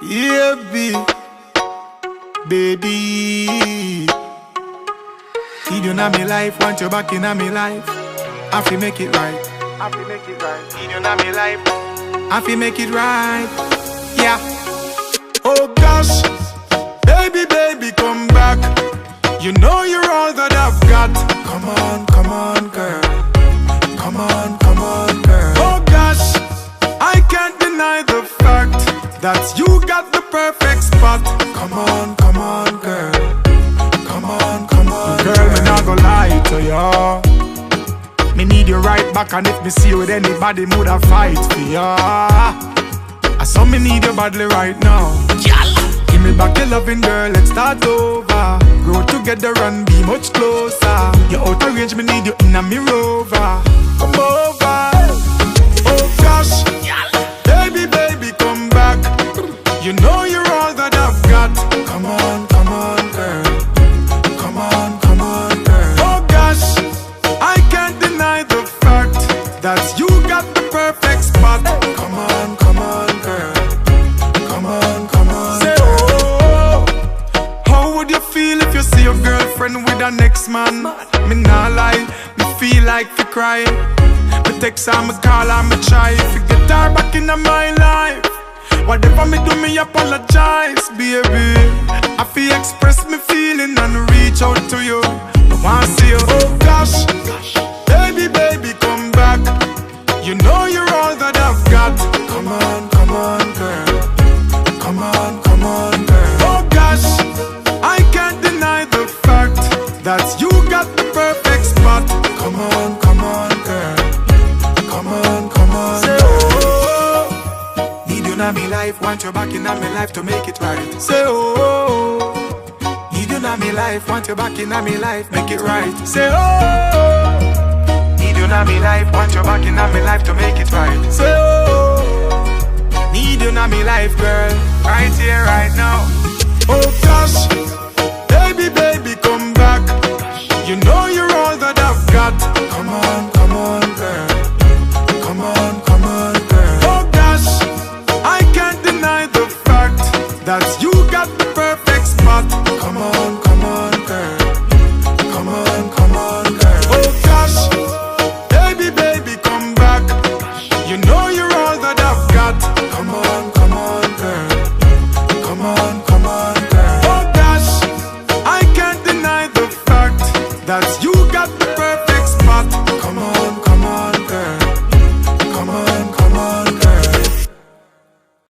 Yeah, baby. Need you in my life, want you back in my life. I feel make it right. I feel make it right. Need you in my life. I feel make it right. Yeah. Oh gosh, baby, baby, come back. You know you're all that I've got. Come on, girl. Come on, girl. Oh gosh, I can't deny the fact that you got the perfect spot. Come on, girl. Come on, girl. Me not gonna lie to ya. Me need you right back, and if me see you with anybody, moulda fight for ya. I saw me need you badly right now. Give me back your loving, girl, let's start over. Grow together and be much closer. You're out of range, me need you in a me rover. Come over. Oh gosh, baby, baby, come back. You know you're all that I've got. Come on, girl. Come on, girl. Oh gosh, I can't deny the fact that you got the perfect spot. Come on, girl. Come on. Say, oh, how would you feel if you see your girlfriend with the next man? Me nah lie, me feel like to cry. Me text her, me call her, me try to get her back in my life. Whatever me do, me apologize, baby. I feel express me feeling and reach out to you. I wanna see you. Oh gosh, baby, baby, come back. You know you're all that I've got. Come on, girl. Come on, girl. Oh gosh, I can't deny the fact that you got the perfect spot. Come on, girl. Come on. Say, oh, need you in my life, want you back in my life to make it right. Say, oh, need you in my life, want you back in my life, make it right. Say, oh, need you in my life, want you back in my life to make it right. Say, oh, need you in my life, girl, right here, right now. Oh gosh, baby, baby, come